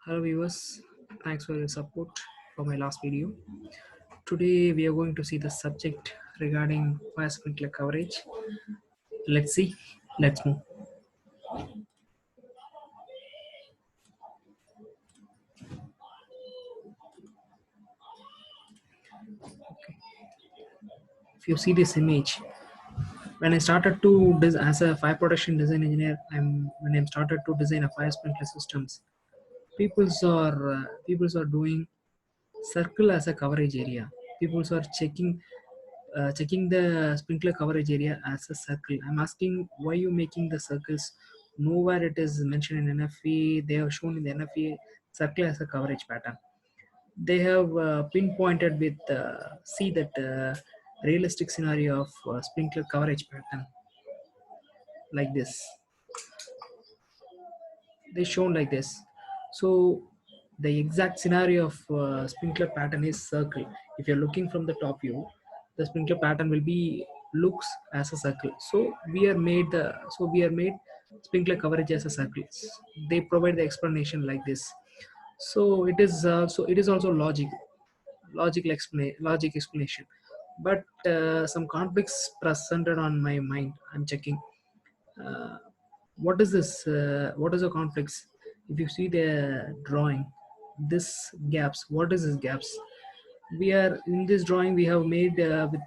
Hello viewers, thanks for your support for my last video. Today we are going to see the subject regarding fire sprinkler coverage. Let's see, let's move. If you see this image, when I started to as a fire protection design engineer, when I started to design a fire sprinkler systems, people's are doing circle as a coverage area. People's are checking the sprinkler coverage area as a circle. I'm asking why you making the circles. Nowhere it is mentioned in NFE. They have shown in the NFE circle as a coverage pattern. They have pinpointed with see that realistic scenario of sprinkler coverage pattern like this. They shown like this. So the exact scenario of sprinkler pattern is circle. If you're looking from the top view, the sprinkler pattern will be looks as a circle. So we are made sprinkler coverage as a circle. They provide the explanation like this. So it is also logic explanation, but some conflicts presented on my mind. I'm checking uh, what is this, what is the conflicts. If you see the drawing, this gaps, what is this gaps? We are in this drawing we have made with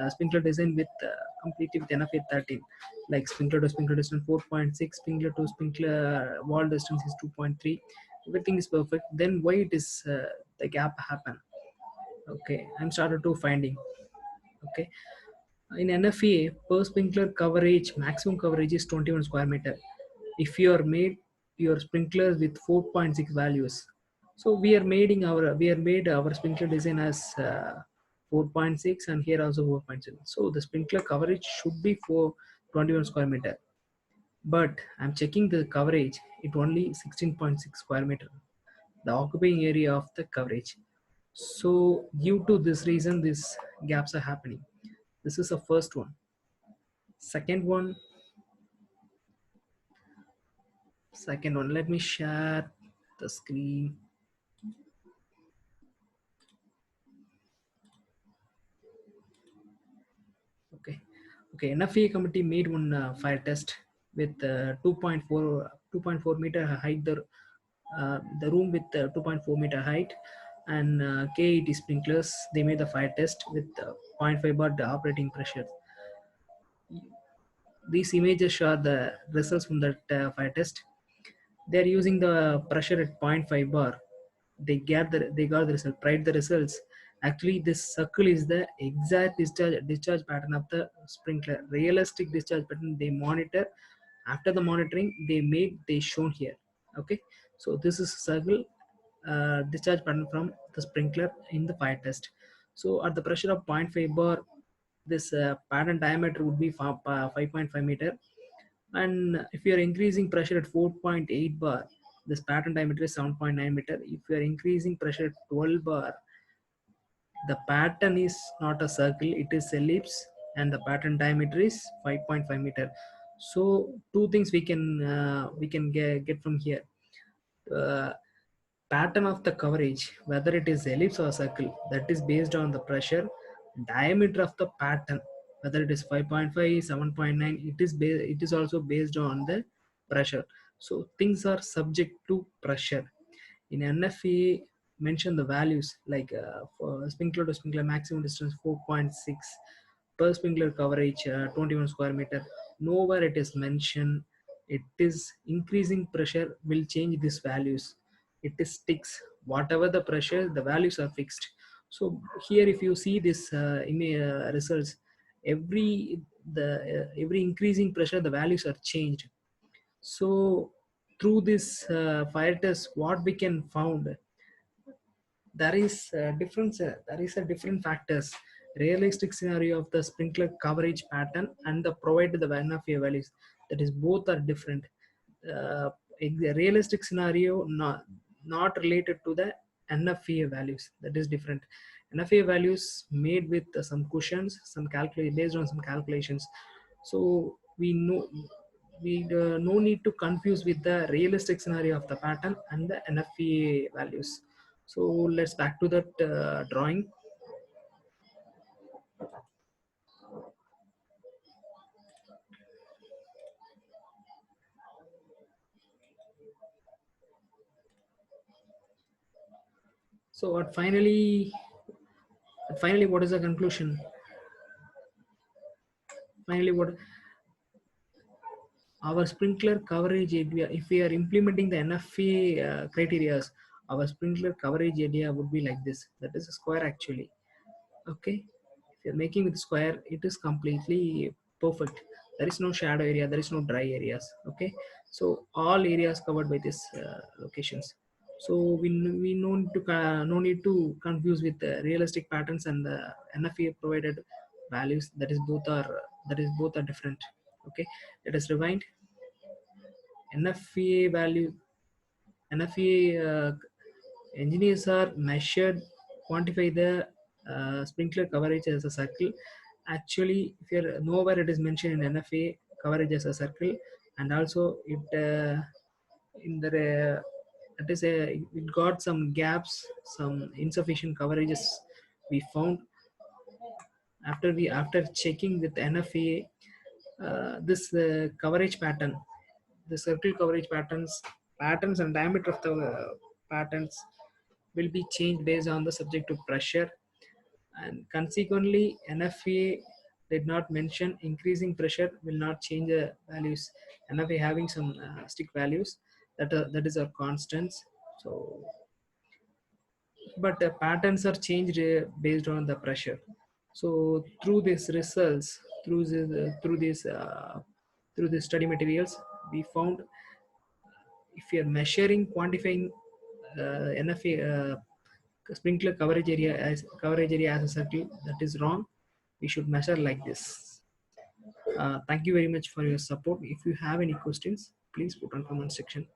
sprinkler design with completely with NFA 13, like sprinkler to sprinkler distance 4.6, sprinkler to sprinkler wall distance is 2.3. Everything is perfect, then why it is the gap happen? Okay, I'm started to finding. Okay, in NFA, per sprinkler coverage, maximum coverage is 21 square meter. If you are made your sprinklers with 4.6 values, so we are made our sprinkler design as 4.6, and here also 4.7. So the sprinkler coverage should be for 21 square meter. But I'm checking the coverage, it only 16.6 square meter, the occupying area of the coverage. So due to this reason, these gaps are happening. This is the first one. Second one, let me share the screen. Okay, okay, NFA committee made one fire test with 2.4 meter height, the room with 2.4 meter height, and K80 sprinklers. They made the fire test with zero point 0.5 bar the operating pressure. These images show the results from that fire test. They are using the pressure at zero point 0.5 bar. They got the result. Tried the results. Actually, this circle is the exact discharge pattern of the sprinkler. Realistic discharge pattern they monitor. After the monitoring, they shown here. Okay, so this is circle discharge pattern from the sprinkler in the fire test. So at the pressure of zero point 0.5 bar, this pattern diameter would be 5.5 meter, and if you are increasing pressure at 4.8 bar, this pattern diameter is 7.9 meter. If you are increasing pressure at 12 bar, the pattern is not a circle, it is ellipse, and the pattern diameter is 5.5 meter. So two things we can get from here. uh, Pattern of the coverage, whether it is ellipse or circle, that is based on the pressure. Diameter of the pattern, whether it is 5.5, 7.9, it is also based on the pressure. So things are subject to pressure. In NFA, mention the values like for sprinkler to sprinkler maximum distance 4.6, per sprinkler coverage 21 square meter. Nowhere it is mentioned it is increasing pressure will change these values. It is sticks, whatever the pressure, the values are fixed. So here if you see this results, every increasing pressure the values are changed. So through this fire test, what we can found, there is a different factors. Realistic scenario of the sprinkler coverage pattern and the provided the NFA values, that is both are different. uh, Realistic scenario not related to the NFA values, that is different. NFA values made with some cushions, some calculate based on some calculations. So we know we no need to confuse with the realistic scenario of the pattern and the NFPA values. So let's back to that drawing. So finally, what is the conclusion? Finally, what our sprinkler coverage area, if we are implementing the NFA criteria, our sprinkler coverage area would be like this. That is a square actually. Okay, if you're making with square, it is completely perfect. There is no shadow area, there is no dry areas. Okay, so all areas covered by this locations. So we no need to confuse with the realistic patterns and the NFA provided values. That is both are different. Okay, let us rewind. NFA value, NFA engineers are measured, quantify the sprinkler coverage as a circle. Actually, if you're nowhere it is mentioned in NFA coverage as a circle, and also in the it is a it got some gaps, some insufficient coverages we found after checking with NFA. This coverage pattern, the circle coverage patterns and diameter of the patterns will be changed based on the subject to pressure, and consequently NFA did not mention increasing pressure will not change the values. NFA having some stick values that is our constants. So but the patterns are changed based on the pressure. So through these results, through these study materials, we found if you are measuring, quantifying NFA sprinkler coverage area as a circle, that is wrong. We should measure like this. Thank you very much for your support. If you have any questions, please put on comment section.